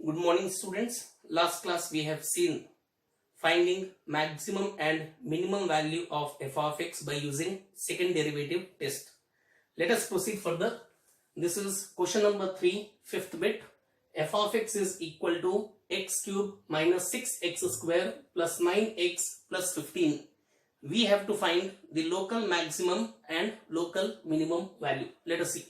Good morning, students. Last class we have seen finding maximum and minimum value of f of x by using second derivative test. Let us proceed further. This is question number 3, fifth bit. F of x is equal to x cube minus 6x square plus 9x plus 15. We have to find the local maximum and local minimum value. Let us see.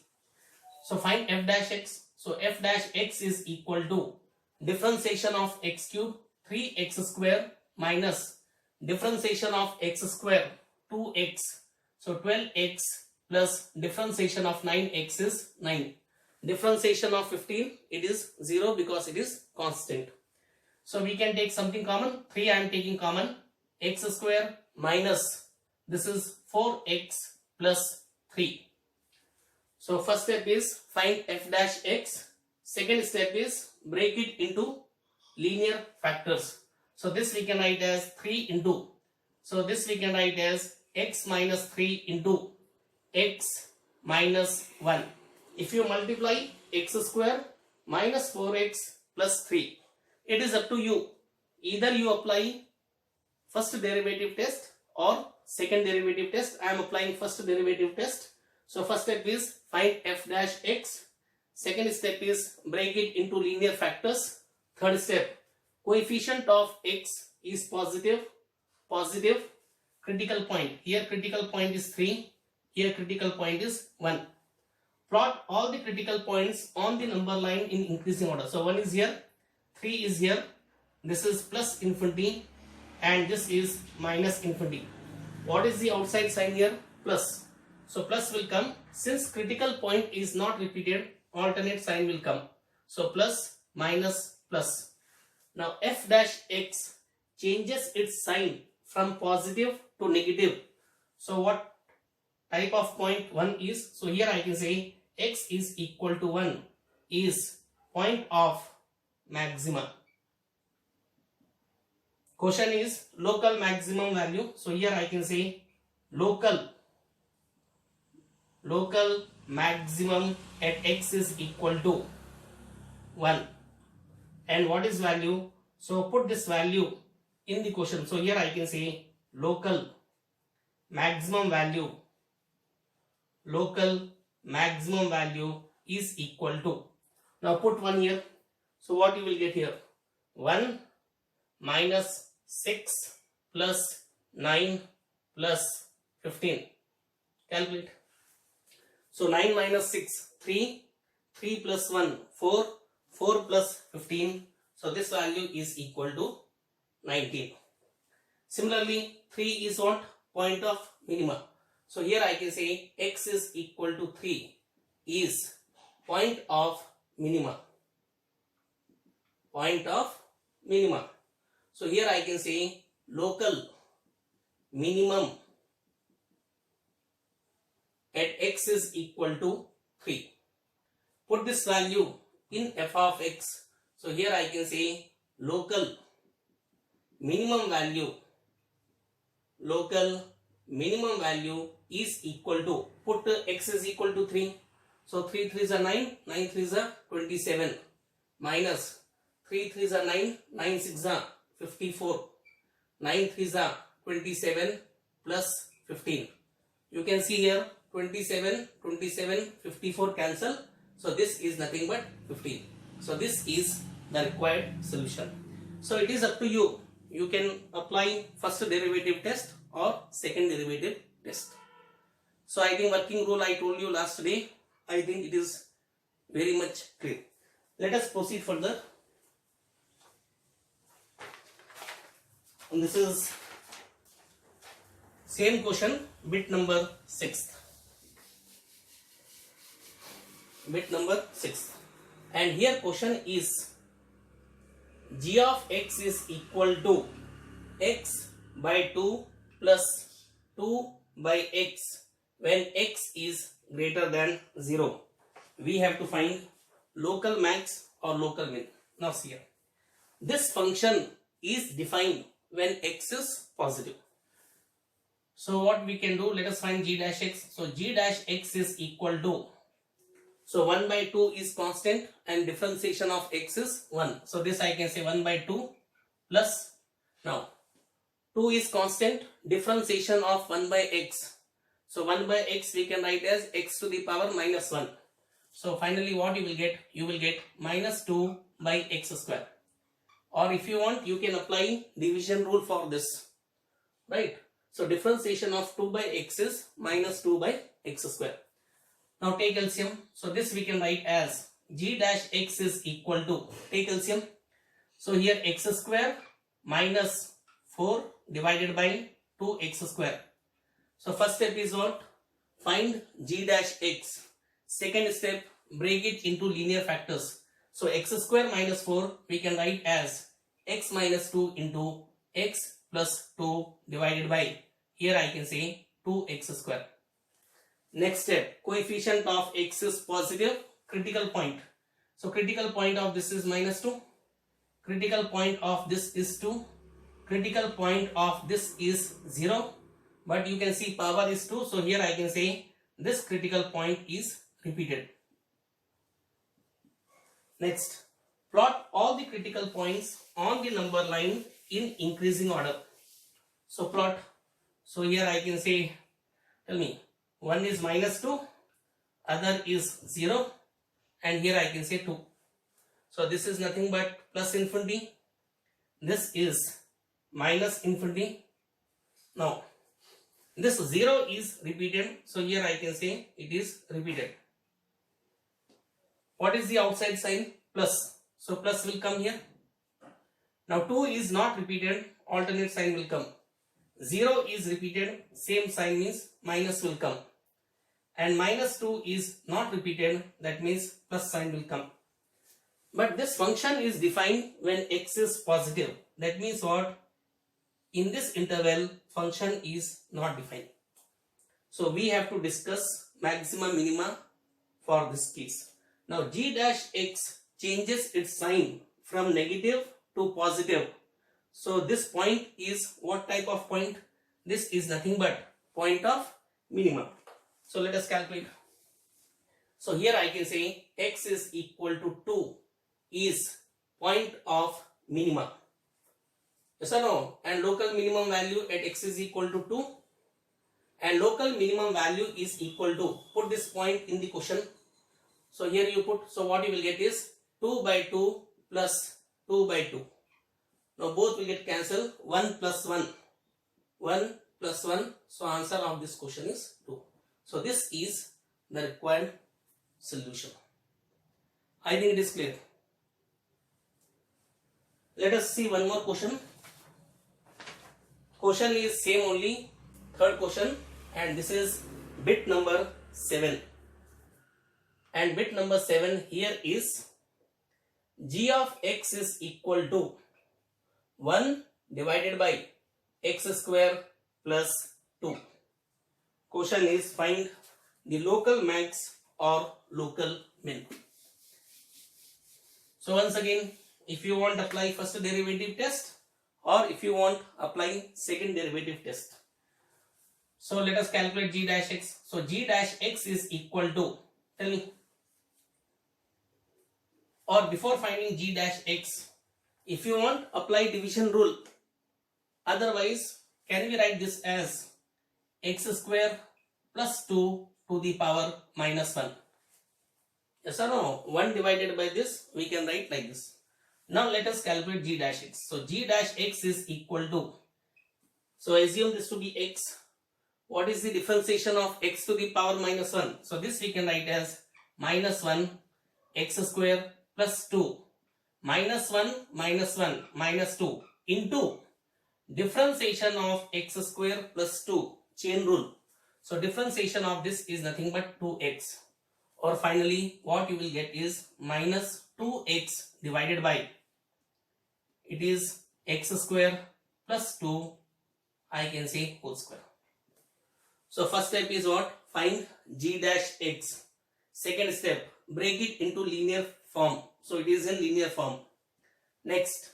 So find f dash x. So f dash x is equal to differentiation of x cube 3x square minus differentiation of x square 2x. So 12x plus differentiation of 9x is 9. Differentiation of 15, it is 0 because it is constant. So we can take something common. 3 I am taking common. X square minus this is 4x plus 3. So first step is find f dash x. Second step is break it into linear factors. So this we can write as 3 into. So this we can write as x minus 3 into x minus 1. If you multiply x square minus 4x plus 3, it is up to you. Either you apply first derivative test or second derivative test. I am applying first derivative test. So first step is find f dash x. Second step is break it into linear factors. Third step, coefficient of x is positive. Critical point. Here critical point is 3. Here critical point is 1. Plot all the critical points on the number line in increasing order. So 1 is here, 3 is here, this is plus infinity and this is minus infinity. What is the outside sign here? Plus. So plus will come. Since critical point is not repeated, alternate sign will come. So plus, minus, plus. Now f dash x changes its sign from positive to negative. So what type of point 1 is? So here I can say x is equal to 1 is point of maxima. Question is local maximum value. So here I can say local maximum at x is equal to 1. And what is value? So put this value in the question. So here I can say local maximum value is equal to. Now put 1 here. So what you will get here? 1 minus 6 plus 9 plus 15. Calculate. So 9 minus 6, 3, 3 plus 1, 4, 4 plus 15. So this value is equal to 19. Similarly, 3 is what? Point of minima. So here I can say x is equal to 3 is point of minima. So here I can say local minimum at x is equal to 3. Put this value in f of x. So here I can say local minimum value is equal to, put x is equal to 3. So 3 3s are 9, 9 3s are 27 minus 3 3s are 9, 9 6s are 54, 9 3s are 27 plus 15. You can see here 27, 54 cancel. So this is nothing but 15. So this is the required solution. So it is up to you. You can apply first derivative test or second derivative test. So I think working rule I told you last day. I think it is very much clear. Let us proceed further. And this is same question, bit number 6. And here question is g of x is equal to x by 2 plus 2 by x when x is greater than 0. We have to find local max or local min. Now see here. This function is defined when x is positive. So what we can do, let us find g dash x. So g dash x is equal to, So 1 by 2 is constant and differentiation of x is 1. So this I can say 1 by 2 plus, now 2 is constant, differentiation of 1 by x. So 1 by x we can write as x to the power minus 1. So finally what you will get? You will get minus 2 by x square. Or if you want, you can apply division rule for this. Right? So differentiation of 2 by x is minus 2 by x square. Now take LCM. So this we can write as g dash x is equal to, take LCM. So here x square minus 4 divided by 2x square. So first step is what? Find g dash x. Second step, break it into linear factors. So x square minus 4 we can write as x minus 2 into x plus 2 divided by, here I can say 2x square. Next step, coefficient of x is positive, critical point. So critical point of this is minus 2. Critical point of this is 2. Critical point of this is 0. But you can see power is 2. So here I can say this critical point is repeated. Next, plot all the critical points on the number line in increasing order. So plot. So here I can say, tell me, one is minus 2, other is 0, and here I can say 2. So this is nothing but plus infinity. This is minus infinity. Now this 0 is repeated. So here I can say it is repeated. What is the outside sign? Plus. So plus will come here. Now 2 is not repeated, alternate sign will come. 0 is repeated, same sign means minus will come. And minus 2 is not repeated, that means plus sign will come. But this function is defined when x is positive. That means what? In this interval, function is not defined. So we have to discuss maxima minima for this case. Now g dash x changes its sign from negative to positive. So this point is what type of point? This is nothing but point of minima. So let us calculate. So here I can say x is equal to 2 is point of minima. Yes or no? And local minimum value at x is equal to 2. And local minimum value is equal to, put this point in the question. So here you put, so what you will get is 2 by 2 plus 2 by 2. Now both will get cancelled. 1 plus 1. 1 plus 1. So answer of this question is 2. So this is the required solution. I think it is clear. Let us see one more question. Question is same only, third question, and this is bit number 7. And bit number 7 here is g of x is equal to 1 divided by x square plus 2. Question is find the local max or local min. So once again, if you want apply first derivative test, or if you want apply second derivative test. So let us calculate g dash x. So g dash x is equal to, tell me, or before finding g dash x, if you want apply division rule. Otherwise, can we write this as x square plus 2 to the power minus 1? Yes or no? 1 divided by this we can write like this. Now let us calculate g dash x. So g dash x is equal to, so assume this to be x. What is the differentiation of x to the power minus 1? So this we can write as minus 1 x square plus 2 minus 1 minus 2 into differentiation of x square plus 2, chain rule. So differentiation of this is nothing but 2x. Or finally what you will get is minus 2x divided by, it is x square plus 2, I can say whole square. So first step is what? Find g dash x. Second step, break it into linear form. So it is in linear form. Next,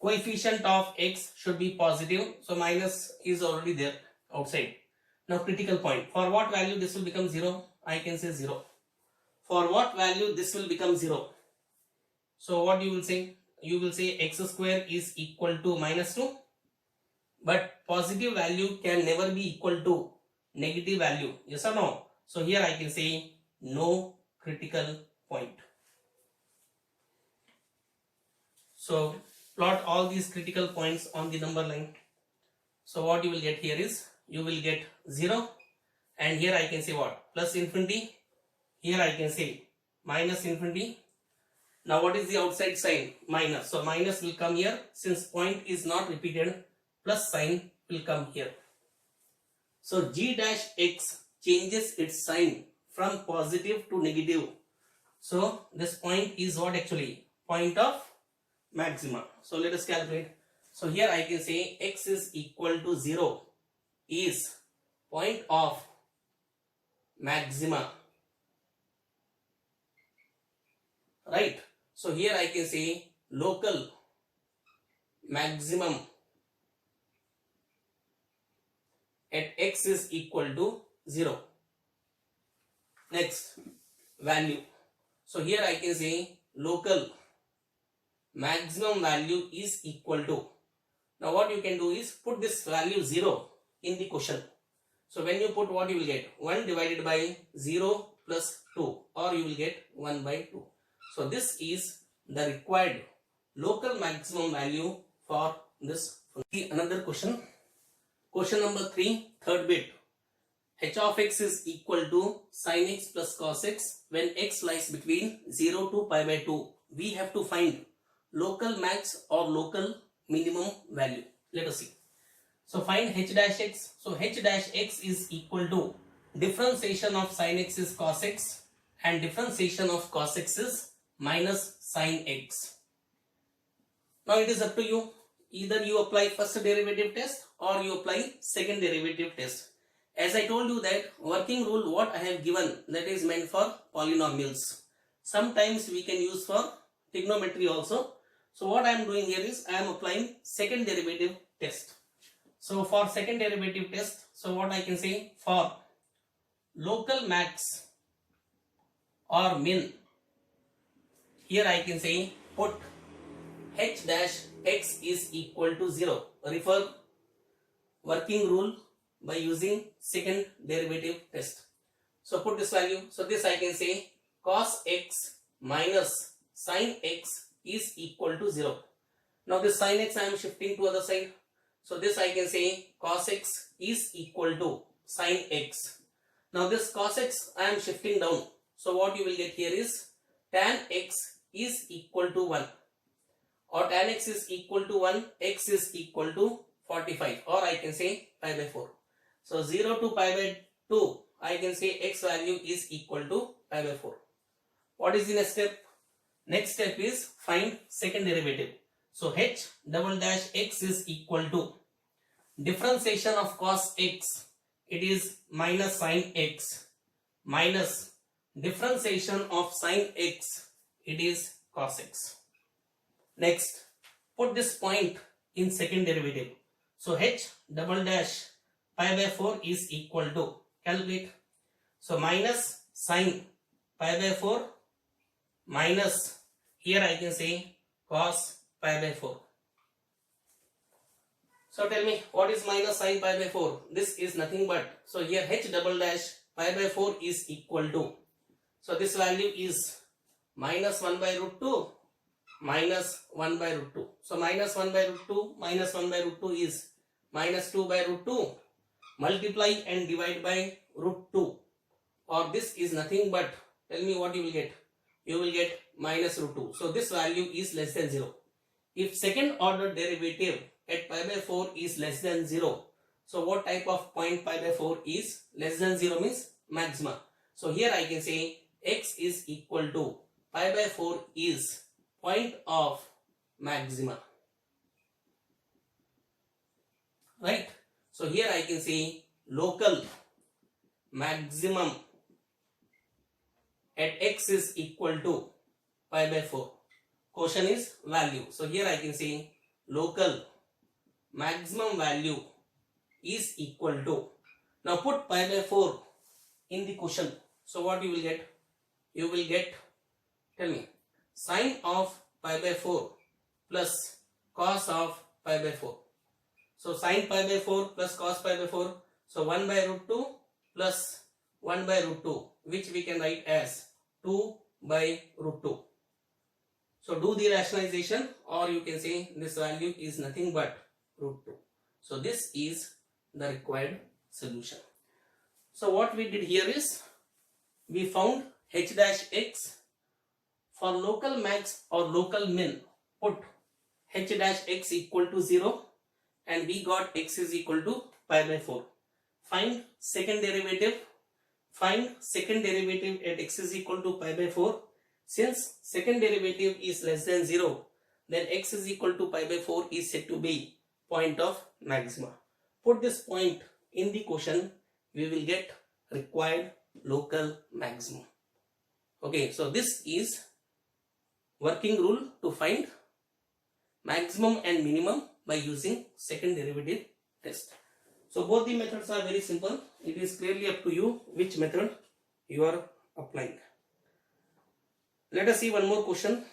coefficient of x should be positive. So minus is already there outside. Now critical point. For what value this will become 0? I can say 0. For what value this will become 0? So what you will say? You will say x square is equal to minus 2. But positive value can never be equal to negative value. Yes or no? So here I can say no critical point. So plot all these critical points on the number line. So what you will get here is, you will get 0, and here I can say what? Plus infinity. Here I can say minus infinity. Now what is the outside sign? Minus. So minus will come here. Since point is not repeated, plus sign will come here. So g dash x changes its sign from positive to negative. So this point is what actually? Point of maxima. So let us calculate. So here I can say x is equal to 0 is point of maxima. Right. So here I can say local maximum at x is equal to 0. Next, value. So here I can say local maximum value is equal to. Now what you can do is put this value 0 in the question. So when you put, what you will get? 1 divided by 0 plus 2, or you will get 1 by 2. So this is the required local maximum value for this. Another question. Question number 3, third bit. H of x is equal to sin x plus cos x when x lies between 0 to pi by 2. We have to find local max or local minimum value. Let us see. So find h dash x. So h dash x is equal to differentiation of sin x is cos x and differentiation of cos x is minus sin x. Now it is up to you. Either you apply first derivative test or you apply second derivative test. As I told you that working rule what I have given, that is meant for polynomials. Sometimes we can use for trigonometry also. So what I am doing here is I am applying second derivative test. So for second derivative test, so what I can say, for local max or min, here I can say put h dash x is equal to 0. Refer working rule by using second derivative test. So put this value. So this I can say cos x minus sin x is equal to 0. Now this sin x I am shifting to other side. So this I can say cos x is equal to sin x. Now this cos x I am shifting down. So what you will get here is tan x is equal to 1. Or tan x is equal to 1, x is equal to 45, or I can say pi by 4. So 0 to pi by 2, I can say x value is equal to pi by 4. What is the next step? Next step is find second derivative. So h double dash x is equal to differentiation of cos x, it is minus sin x, minus differentiation of sin x, it is cos x. Next, put this point in second derivative. So h double dash pi by 4 is equal to, calculate. So minus sin pi by 4 minus, here I can say cos pi by 4. So tell me, what is minus sin pi by 4? This is nothing but, so here h double dash pi by 4 is equal to, so this value is minus 1 by root 2 minus 1 by root 2. So minus 1 by root 2 minus 1 by root 2 is minus 2 by root 2. Multiply and divide by root 2. Or this is nothing but, tell me what you will get. You will get minus root 2. So this value is less than 0. If second order derivative at pi by 4 is less than 0, so what type of point pi by 4 is less than 0 means maxima. So here I can say x is equal to pi by 4 is point of maxima. Right? So here I can say local maximum at x is equal to pi by 4. Question is value. So here I can say local maximum value is equal to. Now put pi by 4 in the question. So what you will get? you will get, tell me, sine of pi by 4 plus cos of pi by 4. So sine pi by 4 plus cos pi by 4. So 1 by root 2 plus 1 by root 2, which we can write as 2 by root 2. So do the rationalization, or you can say this value is nothing but root 2. So this is the required solution. So what we did here is we found h dash x. For local max or local min, put h dash x equal to 0 and we got x is equal to pi by 4. Find second derivative. Find second derivative at x is equal to pi by 4. Since second derivative is less than 0, then x is equal to pi by 4 is said to be point of maxima. Put this point in the question, we will get required local maximum. Okay, so this is working rule to find maximum and minimum by using second derivative test. So both the methods are very simple. It is clearly up to you which method you are applying. Let us see one more question.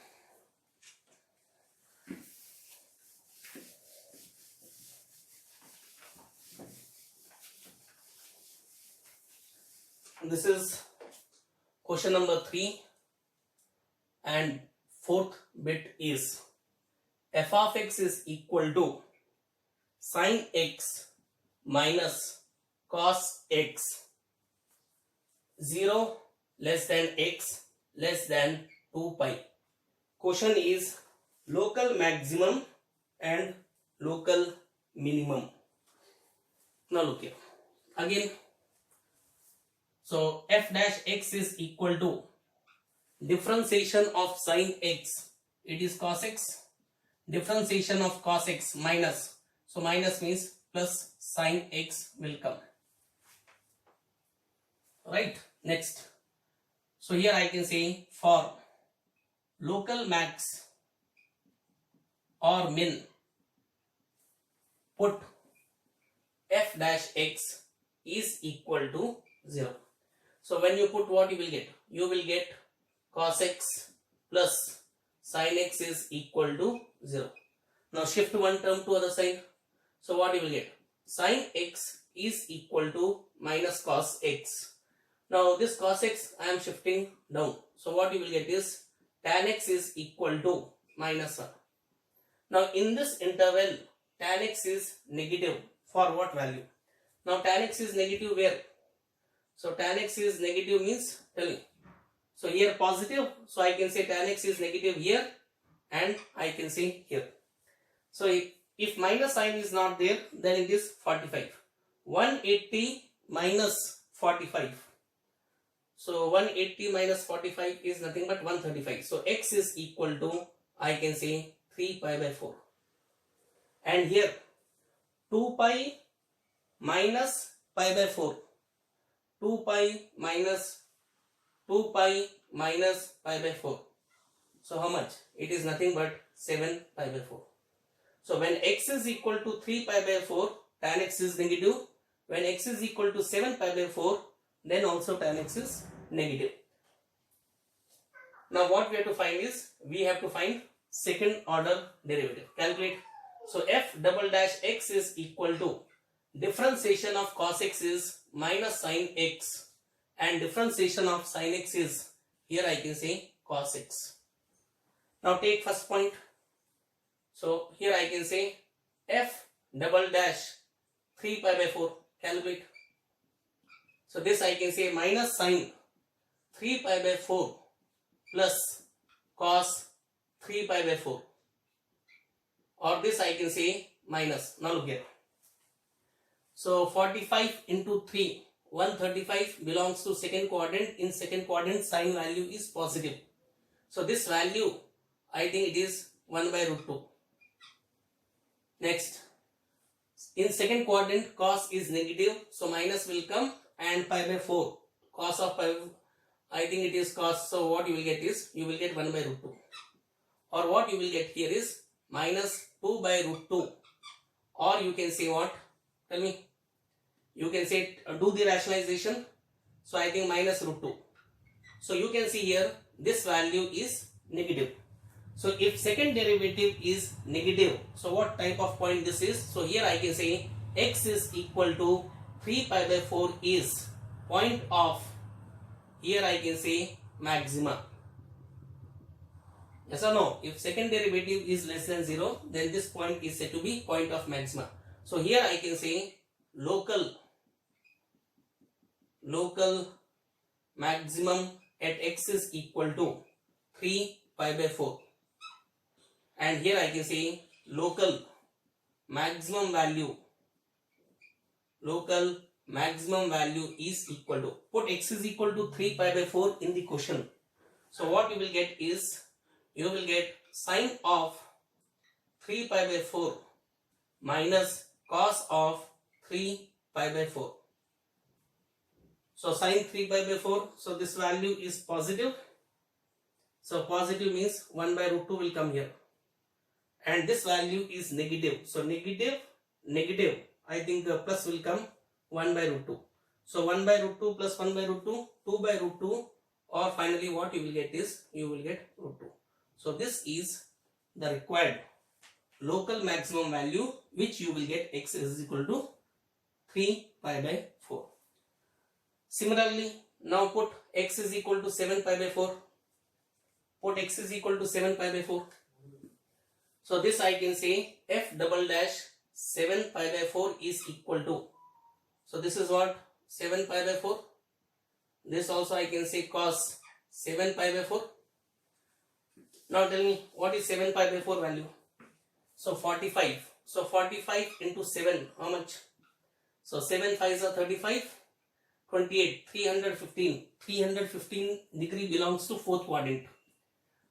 This is question number 3 and fourth bit is f of x is equal to sin x minus cos x 0 less than x less than 2 pi. Question is local maximum and local minimum. Now look here again. So f dash x is equal to differentiation of sin x, it is cos x, differentiation of cos x minus, so minus means plus sin x will come, right? Next, so here I can say for local max or min, put f dash x is equal to 0. So when you put, what you will get? You will get cos x plus sin x is equal to 0. Now shift one term to other side. So what you will get? Sin x is equal to minus cos x. Now this cos x I am shifting down. So what you will get is tan x is equal to minus 1. Now in this interval tan x is negative for what value? Now tan x is negative where? So tan x is negative means, tell me. So here positive, so I can say tan x is negative here and I can say here. So if minus sign is not there, then it is 45. 180 minus 45. So 180 minus 45 is nothing but 135. So x is equal to, I can say 3 pi by 4. And here 2 pi minus pi by 4. 2 pi minus pi by 4. So how much? It is nothing but 7 pi by 4. So when x is equal to 3 pi by 4, tan x is negative. When x is equal to 7 pi by 4, then also tan x is negative. Now what we have to find is, we have to find second order derivative. Calculate. So f double dash x is equal to differentiation of cos x is minus sin x and differentiation of sin x is, here I can say cos x. Now take first point. So here I can say f double dash 3 pi by 4. Calculate. So this I can say minus sin 3 pi by 4 plus cos 3 pi by 4, or this I can say minus. Now look here. So 45 into 3, 135 belongs to second quadrant. In second quadrant sign value is positive. So this value I think it is 1 by root 2. Next, in second quadrant cos is negative, so minus will come, and pi by 4, cos of pi, I think it is cos, so what you will get is, you will get 1 by root 2, or what you will get here is minus 2 by root 2, or you can say what? Tell me. You can say do the rationalization. So I think minus root 2. So you can see here this value is negative. So if second derivative is negative, so what type of point this is? So here I can say x is equal to 3 pi by 4 is point of, here I can say maxima. Yes or no? If second derivative is less than 0, then this point is said to be point of maxima. So here I can say local maximum at x is equal to 3 pi by 4. And here I can say local maximum value is equal to, put x is equal to 3 pi by 4 in the question. So what you will get is, you will get sine of 3 pi by 4 minus cos of 3 pi by 4. So sine 3 pi by 4, so this value is positive. So positive means 1 by root 2 will come here. And this value is negative. So negative, I think plus will come 1 by root 2. So 1 by root 2 plus 1 by root 2, 2 by root 2, or finally what you will get is, you will get root 2. So this is the required local maximum value which you will get x is equal to 3 pi by 4. Similarly, now put x is equal to 7 pi by 4. Put x is equal to 7 pi by 4. So this I can say f double dash 7 pi by 4 is equal to, so this is what, 7 pi by 4. This also I can say cos 7 pi by 4. Now tell me what is 7 pi by 4 value? So 45. So 45 into 7, how much? So 7 5s are 35, 28, 315. 315 degree belongs to fourth quadrant.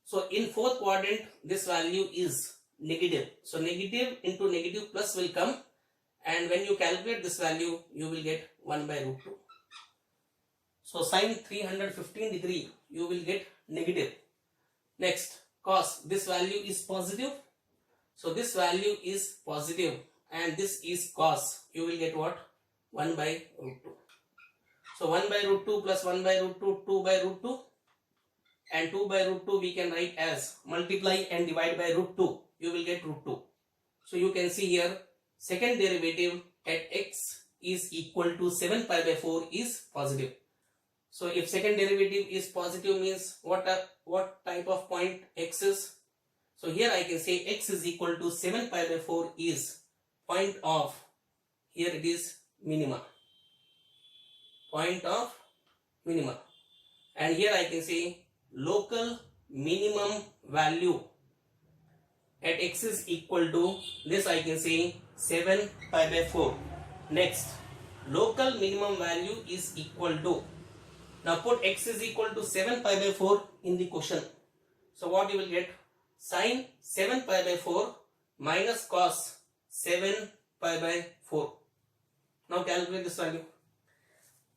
So in fourth quadrant this value is negative. So negative into negative plus will come, and when you calculate this value you will get 1 by root 2. So sin 315 degree you will get negative. Next, cos, this value is positive. So this value is positive and this is cos, you will get what? 1 by root 2. So 1 by root 2 plus 1 by root 2, 2 by root 2, and 2 by root 2 we can write as multiply and divide by root 2, you will get root 2. So you can see here second derivative at x is equal to 7 pi by 4 is positive. So if second derivative is positive means what type of point x is? So here I can say x is equal to 7 pi by 4 is point of, here it is minima, point of minima, and here I can say local minimum value at x is equal to, this I can say 7 pi by 4. Next, local minimum value is equal to, now put x is equal to 7 pi by 4 in the question. So what you will get? Sin 7 pi by 4 minus cos 7 pi by 4. Now calculate this value.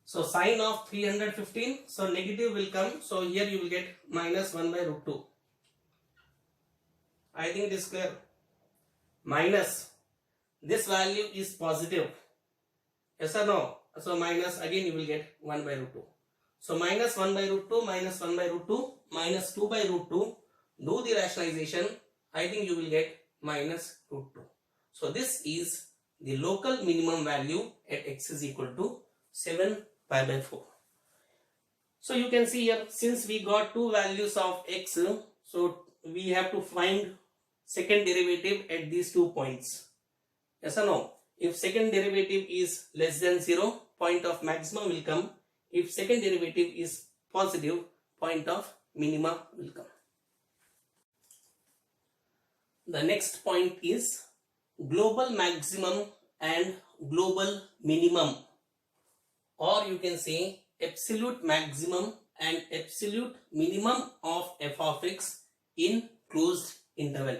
So sin of 315, so negative will come, so here you will get minus 1 by root 2. I think it is clear. Minus, this value is positive, yes or no? So minus, again you will get 1 by root 2. So minus 1 by root 2 minus 1 by root 2 minus 2 by root 2. Do the rationalization, I think you will get minus root 2. So this is the local minimum value at x is equal to 7 pi by 4. So you can see here, since we got two values of x, so we have to find second derivative at these 2 points. Yes or no? If second derivative is less than 0, point of maximum will come. If second derivative is positive, point of minima will come. The next point is global maximum and global minimum, or you can say absolute maximum and absolute minimum of f of x in closed interval.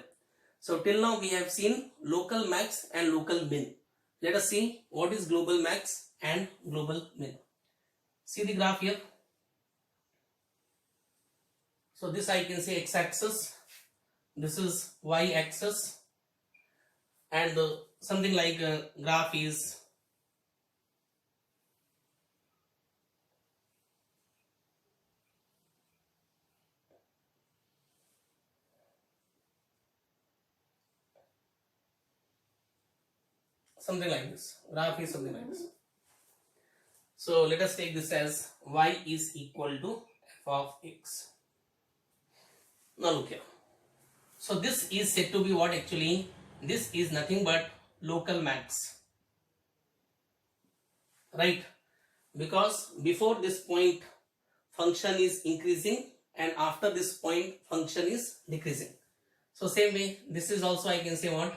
So till now we have seen local max and local min. Let us see what is global max and global min. See the graph here. So this I can say x-axis, this is y-axis, and something like graph is something like this. Graph is something like this. So let us take this as y is equal to f of x. Now look here. So this is said to be what actually? This is nothing but local max, right? Because before this point function is increasing and after this point function is decreasing. So same way this is also I can say what?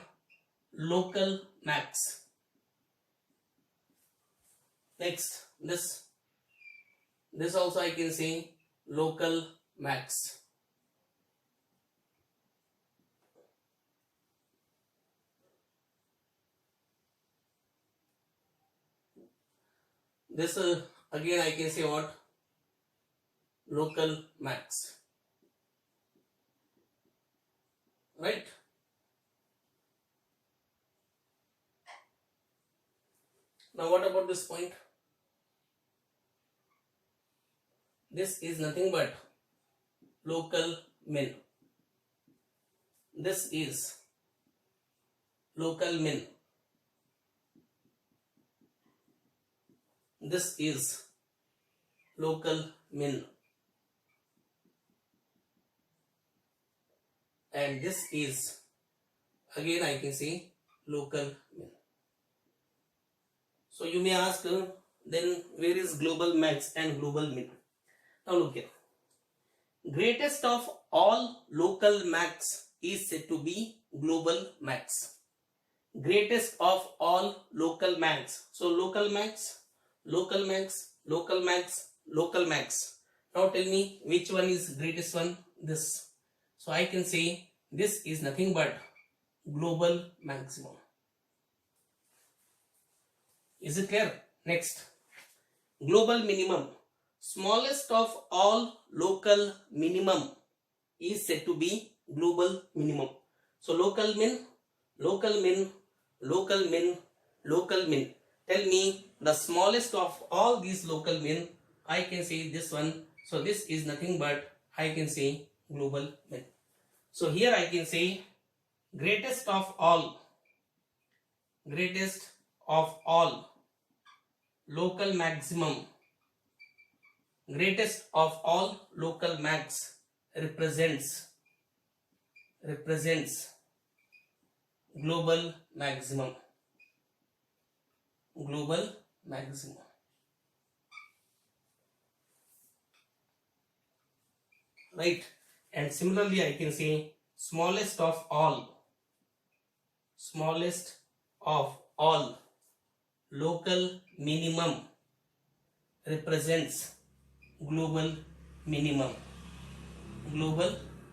Local max. Next this also I can say local max. This again I can say what? Local max, right? Now what about this point? This is nothing but local min. This is local min. This is local min. And this is again I can say local min. So you may ask then where is global max and global min? Now look here. Greatest of all local max is said to be global max. Greatest of all local max. So local max, local max, local max, local max. Now tell me which one is greatest one? This. So I can say this is nothing but global maximum. Is it clear? Next. Global minimum. Smallest of all local minimum is said to be global minimum. So local min, local min, local min, local min. Tell me the smallest of all these local min. I can say this one. So this is nothing but I can say global min. So here I can say greatest of all local maximum, greatest of all local max represents global maximum, right? And similarly I can say smallest of all local minimum represents global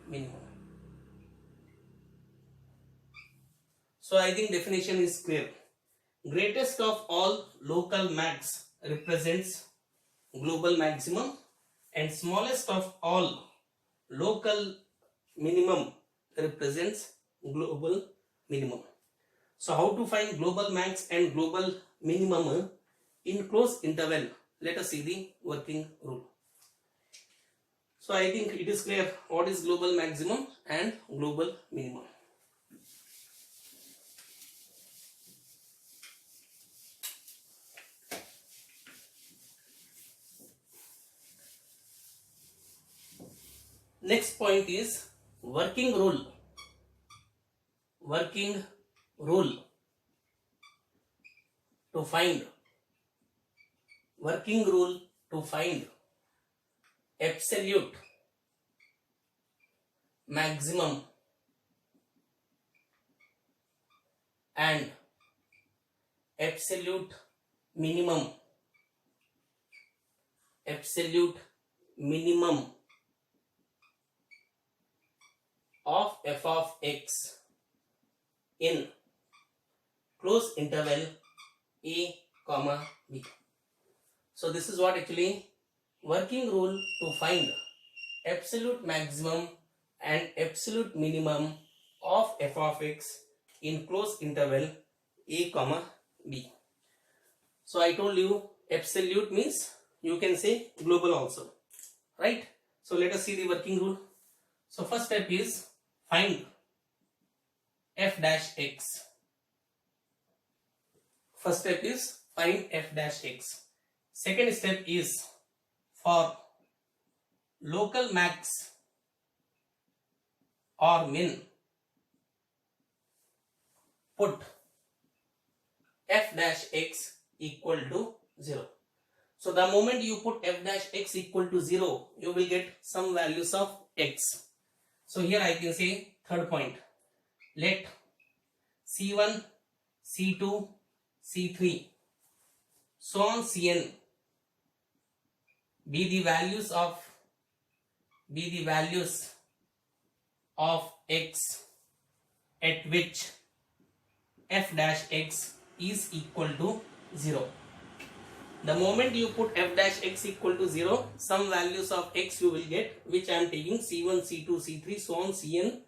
minimum. So I think definition is clear. Greatest of all local max represents global maximum and smallest of all local minimum represents global minimum. So how to find global max and global minimum in closed interval? Let us see the working rule. So I think it is clear what is global maximum and global minimum. Next point is working rule. To find absolute maximum and absolute minimum of f of x in closed interval a comma b. So this is what actually working rule to find absolute maximum and absolute minimum of f of x in closed interval a comma b. So I told you absolute means you can say global also, right? So let us see the working rule. So first step is find f dash x. First step is find f dash x. Second step is for local max or min, put f dash x equal to 0. So the moment you put f dash x equal to 0, you will get some values of x. So here I can say third point, let C1, C2, C3, so on Cn be the values of x at which f dash x is equal to 0. The moment you put f dash x equal to 0, some values of x you will get, which I am taking C1, C2, C3, so on Cn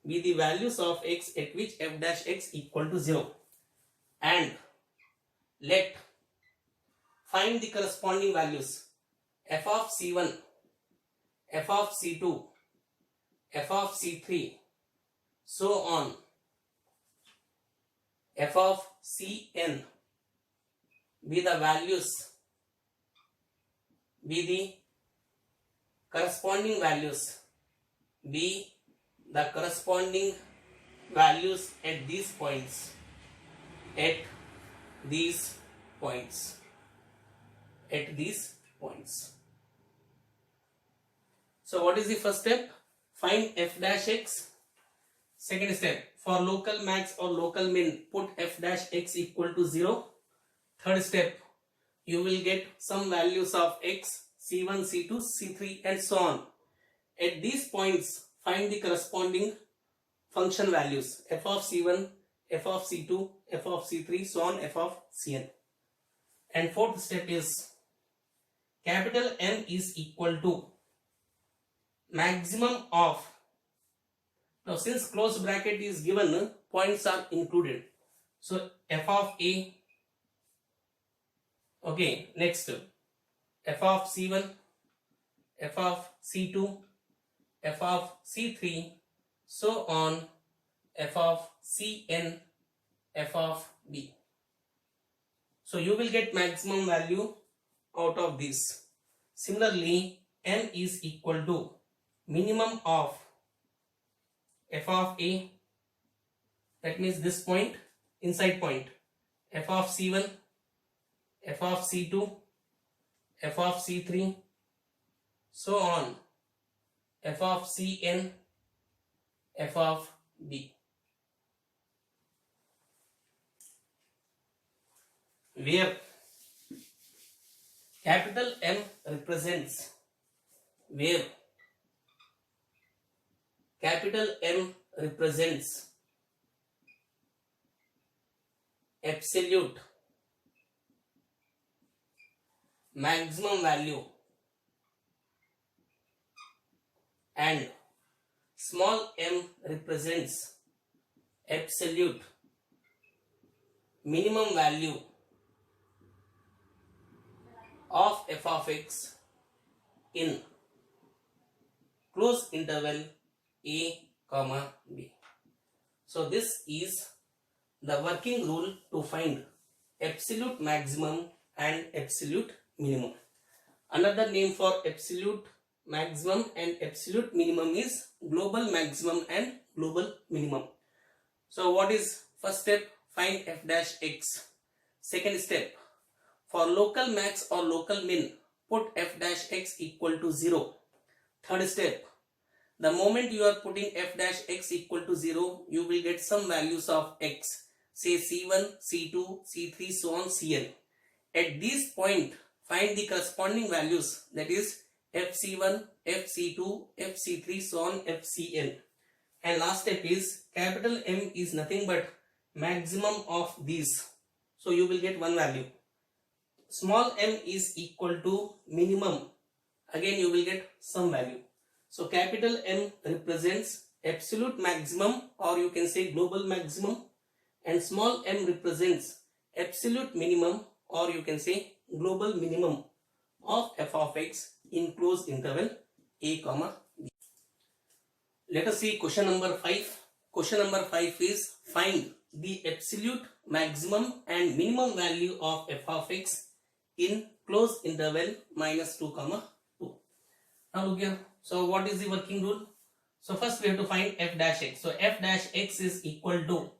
be the values of x at which f dash x equal to 0. And let find the corresponding values f of C1, f of C2, f of C3, so on f of Cn be the corresponding values at these points. So what is the first step? Find f dash x. Second step, for local max or local min, put f dash x equal to 0. Third step, you will get some values of x, C1, C2, C3 and so on. At these points, find the corresponding function values f of C1, f of C2, f of C3, so on f of Cn. And fourth step is capital M is equal to maximum of, now since close bracket is given, points are included. So f of A, okay, next f of C1, f of C2, f of C3, so on f of Cn, f of B. So you will get maximum value out of this. Similarly, M is equal to minimum of f of A, that means this point, inside point, f of C1, f of C2, f of C3, so on f of Cn, f of B, where capital M represents absolute maximum value and small m represents absolute minimum value of f of x in close interval a comma b. So this is the working rule to find absolute maximum and absolute minimum. Another name for absolute maximum and absolute minimum is global maximum and global minimum. So what is first step? Find f dash x. Second step, for local max or local min, put f dash x equal to 0. Third step, the moment you are putting f dash x equal to 0, you will get some values of x, say C1, C2, C3, so on Cn. At this point, find the corresponding values, that is fc1, fc2, fc3, so on fcn. And last step is capital M is nothing but maximum of these. So you will get one value. Small m is equal to minimum. Again you will get some value. So capital M represents absolute maximum, or you can say global maximum, and small m represents absolute minimum, or you can say global minimum of f of x in closed interval a comma b. Let us see question number 5. Question number 5 is find the absolute maximum and minimum value of f of x in closed interval minus 2 comma 2. Now look here. So what is the working rule? So first we have to find f dash x. So f dash x is equal to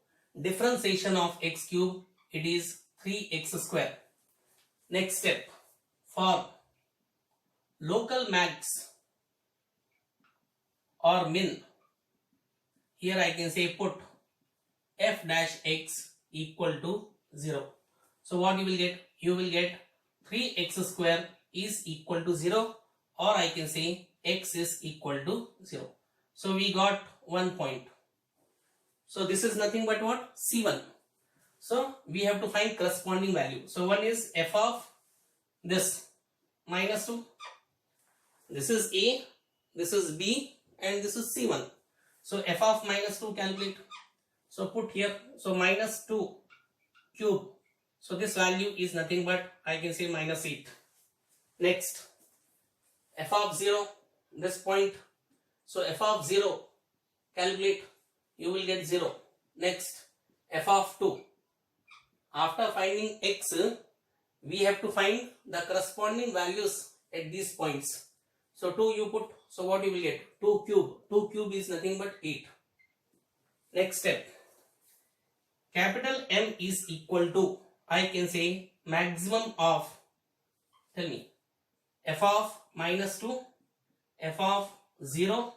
differentiation of x cube. It is 3x square. Next step, for local max or min, here I can say put f dash x equal to 0. So what you will get? You will get 3x square is equal to 0, or I can say x is equal to 0. So we got 1 point. So this is nothing but what? C1. So we have to find corresponding value. So one is f of this minus 2. This is A, this is B, and this is C1. So f of minus 2 calculate. So put here. So minus 2 cube. So this value is nothing but I can say minus 8. Next, f of 0, this point. So f of 0 calculate. You will get 0. Next, f of 2. After finding x, we have to find the corresponding values at these points. So 2 you put. So what you will get? 2 cube. 2 cube is nothing but 8. Next step. Capital M is equal to, I can say, maximum of, tell me, f of minus 2, f of 0,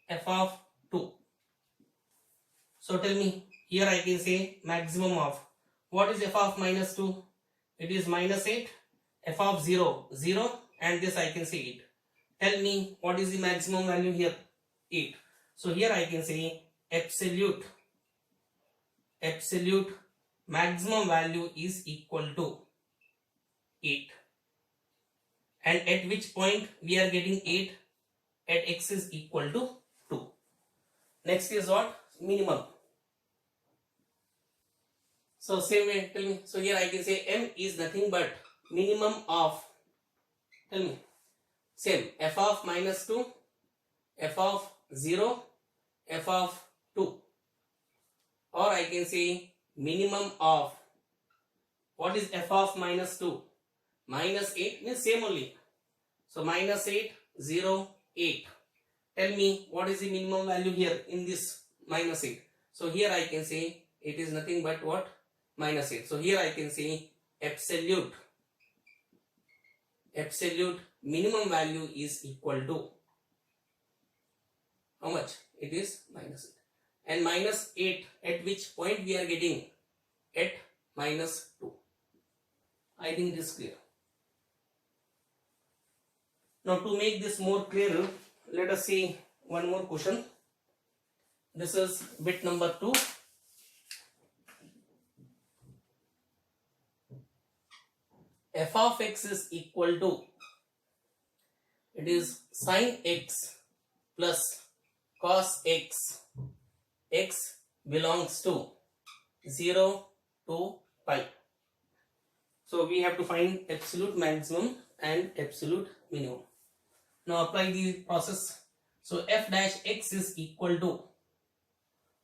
f of 2. So tell me, here I can say maximum of, what is f of minus 2? It is minus 8, f of 0, 0, and this I can say 8. Tell me, what is the maximum value here? 8. So here I can say absolute maximum value is equal to 8. And at which point we are getting 8? At x is equal to 2. Next is what? Minimum. So same way, tell me. So here I can say m is nothing but minimum of, tell me, same, f of minus 2, f of 0, f of 2. Or I can say minimum of, what is f of minus 2? Minus 8 means same only. So minus 8, 0, 8. Tell me, what is the minimum value here in this minus 8? So here I can say it is nothing but what? Minus 8. So here I can say absolute minimum value is equal to, how much? It is minus 8. And minus 8 at which point we are getting? At minus 2. I think it is clear. Now to make this more clear, let us see one more question. This is bit number 2. F of x is equal to, it is sin x plus cos x. X belongs to 0 to pi. So we have to find absolute maximum and absolute minimum. Now apply the process. So f dash x is equal to,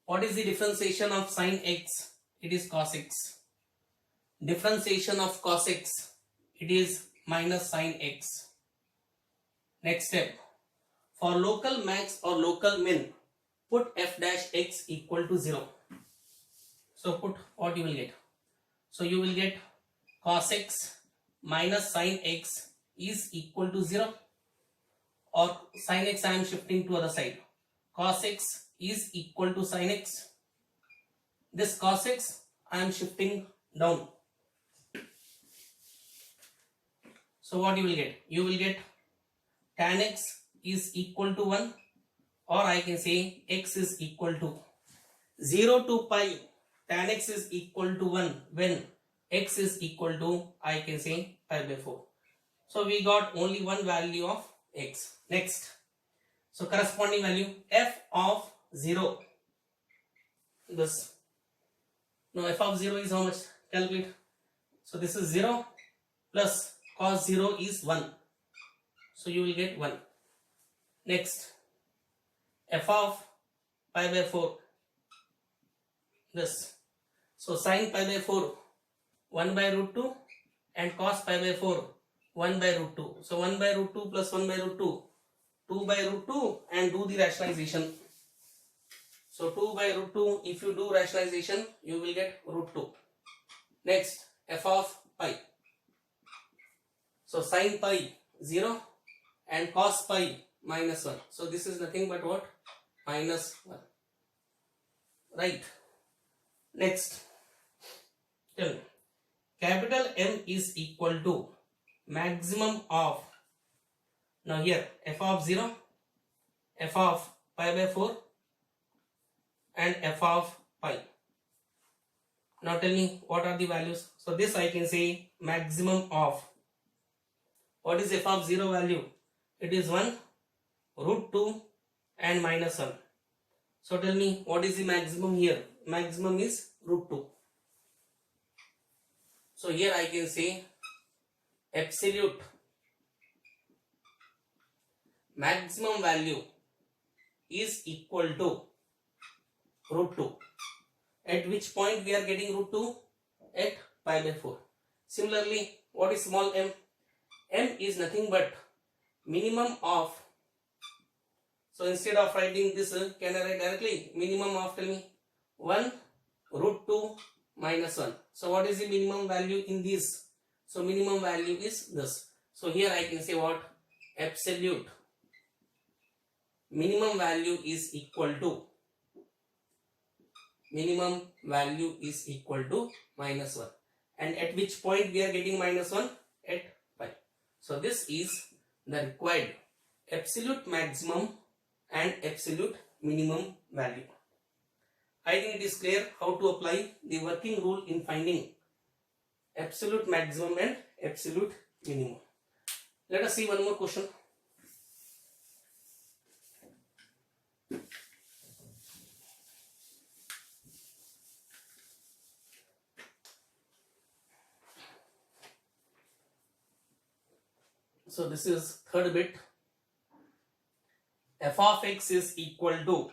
what is the differentiation of sin x? It is cos x. Differentiation of cos x, it is minus sin x. Next step, for local max or local min, put f dash x equal to 0. So put what you will get. So you will get cos x minus sin x is equal to 0, or sin x I am shifting to other side. Cos x is equal to sin x. This cos x I am shifting down. So what you will get? You will get tan x is equal to 1, or I can say x is equal to 0 to pi. Tan x is equal to 1 when x is equal to, I can say, pi by 4. So we got only one value of x. Next, so corresponding value f of 0. This, now f of 0 is how much? Calculate. So this is 0 plus cos 0 is 1. So you will get 1. Next, f of pi by 4. this. So sin pi by 4 1 by root 2 and cos pi by 4 1 by root 2. So 1 by root 2 plus 1 by root 2 2 by root 2 and do the rationalization. So 2 by root 2, if you do rationalization you will get root 2. Next f of pi. So sin pi 0 and cos pi minus 1. So this is nothing but what? Minus 1. Right. Next. Tell me. Capital M is equal to maximum of, now here f of 0, f of pi by 4 and f of pi. Now tell me what are the values. So this I can say maximum of, what is f of 0 value? It is 1, root 2 and minus 1. So tell me what is the maximum here? Maximum is root 2. So here I can say absolute maximum value is equal to root 2. At which point we are getting root 2? At pi by 4. Similarly, what is small m? M is nothing but minimum of, so instead of writing this, can I write directly? Minimum of, tell me, 1 root 2 minus 1. So what is the minimum value in this? So minimum value is this. So here I can say what? Absolute minimum value is equal to, minimum value is equal to minus 1. And at which point we are getting minus 1? At pi. So this is the required absolute maximum and absolute minimum value. I think it is clear how to apply the working rule in finding absolute maximum and absolute minimum. Let us see one more question. So this is third bit. F of x is equal to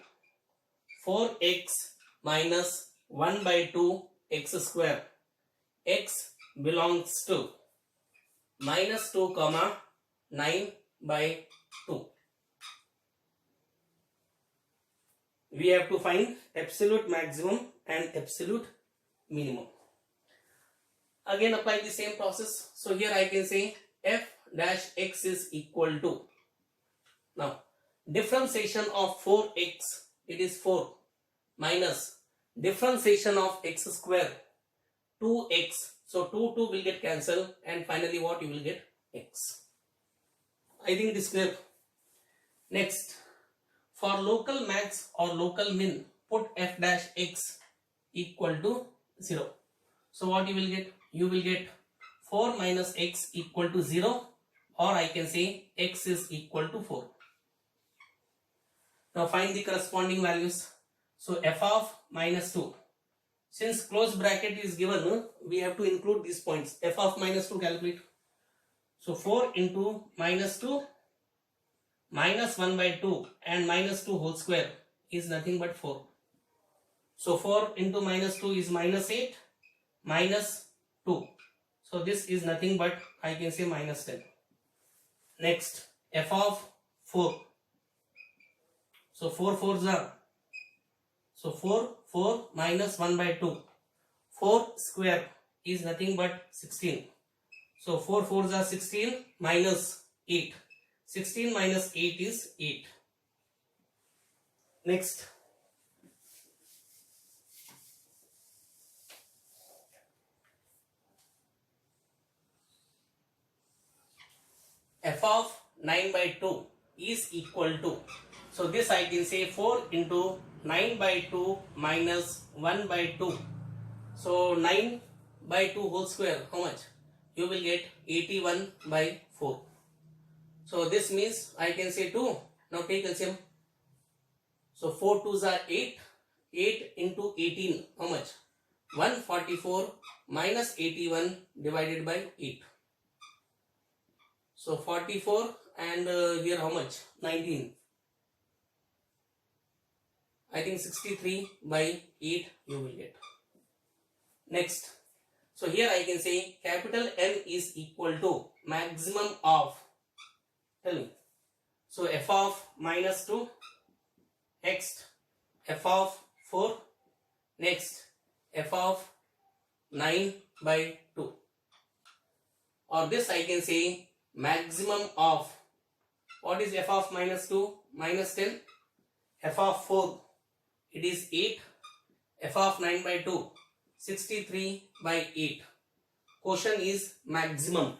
4x minus 1 by 2 x square. X belongs to minus 2 comma 9 by 2. We have to find absolute maximum and absolute minimum. Again apply the same process. So here I can say f dash x is equal to, now differentiation of 4x, it is 4, minus differentiation of x square 2x. So 2 will get cancelled and finally what you will get? X. I think this is clear. Next, for local max or local min, put f dash x equal to 0. So what you will get? You will get 4 minus x equal to 0, or I can say x is equal to 4. Now find the corresponding values. So f of minus 2. Since close bracket is given, we have to include these points. F of minus 2 calculate. So 4 into minus 2 minus 1 by 2 and minus 2 whole square is nothing but 4. So 4 into minus 2 is minus 8 minus 2. So this is nothing but, I can say, minus 10. Next, f of 4. So 4 4s are, so 4 minus 1 by 2. 4 square is nothing but 16. So 4 4s are 16 minus 8. 16 minus 8 is 8. Next, f of 9 by 2 is equal to, so this I can say 4 into 9 by 2 minus 1 by 2. So 9 by 2 whole square, how much? You will get 81 by 4. So this means I can say 2. Now take LCM. So 4 2s are 8. 8 into 18, how much? 144 minus 81 divided by 8. So 44 and here how much? 19. I think 63 by 8 you will get. Next, so here I can say capital M is equal to maximum of, tell me, so f of minus 2, next f of 4, next f of 9 by 2, or this I can say maximum of, what is f of minus 2? Minus 10. F of 4, it is 8. F of 9 by 2, 63 by 8. Quotient is maximum.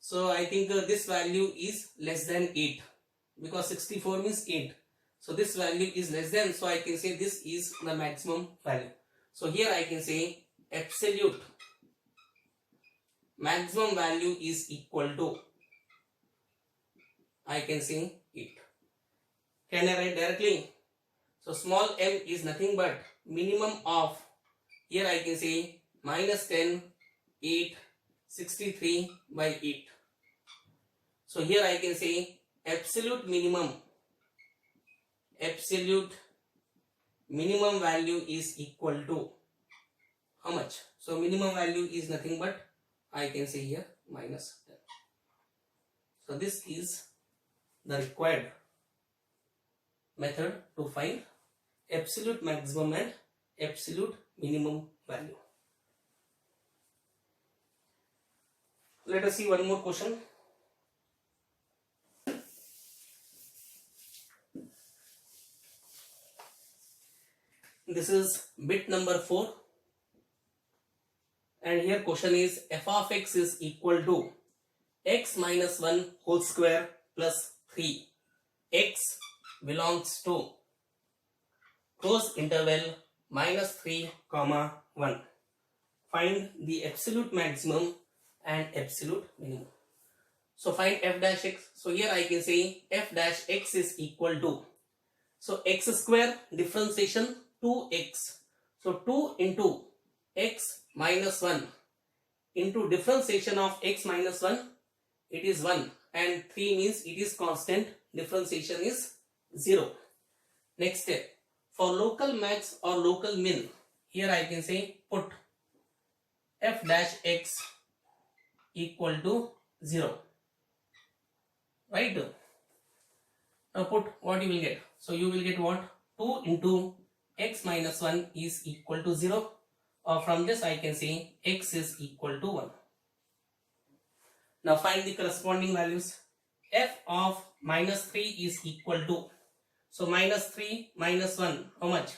So I think this value is less than 8, because 64 means 8. So this value is less than, so I can say this is the maximum value. So here I can say absolute maximum value is equal to, I can say 8. Can I write directly? So small m is nothing but minimum of, here I can say minus 10, 8, 63 by 8. So here I can say absolute minimum value is equal to how much? So minimum value is nothing but, I can say here minus 10. So this is the required method to find absolute maximum and absolute minimum value. Let us see one more question. This is bit number 4, and here question is f of x is equal to x minus 1 whole square plus 3. X belongs to close interval minus 3 comma 1. Find the absolute maximum and absolute minimum. So find f dash x. So here I can say f dash x is equal to, so x square differentiation 2x. So 2 into x minus 1 into differentiation of x minus 1, it is 1, and 3 means it is constant, differentiation is 0. Next step, for local max or local min, here I can say put f dash x equal to 0. Right? Now put what you will get. So you will get what? 2 into x minus 1 is equal to 0. Or from this I can say x is equal to 1. Now find the corresponding values. F of minus 3 is equal to, so minus 3 minus 1, how much?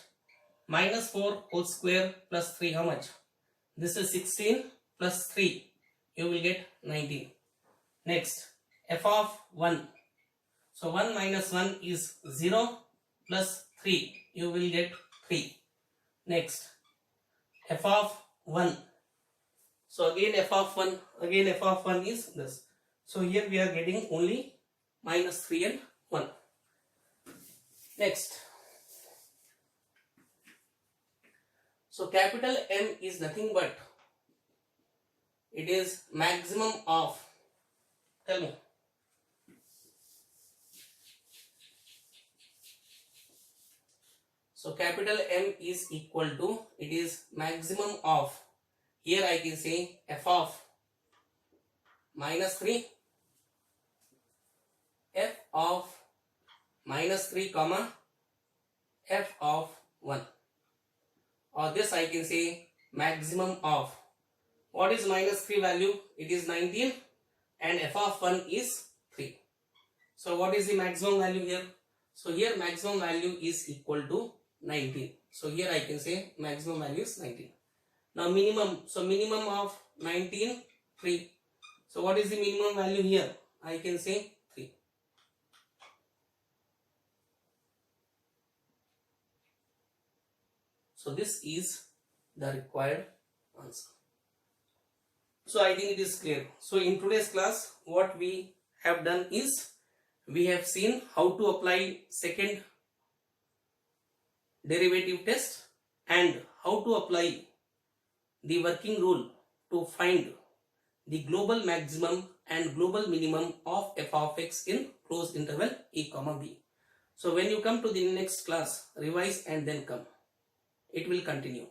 Minus 4 whole square plus 3, how much? This is 16 plus 3, you will get 19. Next, f of 1. So 1 minus 1 is 0 plus 3, you will get 3. Next, f of 1. So again f of 1, again f of 1 is this. So here we are getting only minus 3 and 1. Next, so capital M is nothing but, it is maximum of, tell me. So capital M is equal to, it is maximum of, here I can say f of minus 3, f of minus 3 comma f of 1, or this I can say maximum of, what is minus 3 value? It is 19, and f of 1 is 3. So what is the maximum value here? So here maximum value is equal to 19. So here I can say maximum value is 19. Now minimum, so minimum of 19, 3. So what is the minimum value here? I can say 3. So this is the required answer. So I think it is clear. So in today's class, what we have done is, we have seen how to apply second derivative test and how to apply the working rule to find the global maximum and global minimum of f of x in closed interval a comma b. So when you come to the next class, revise and then come. It will continue.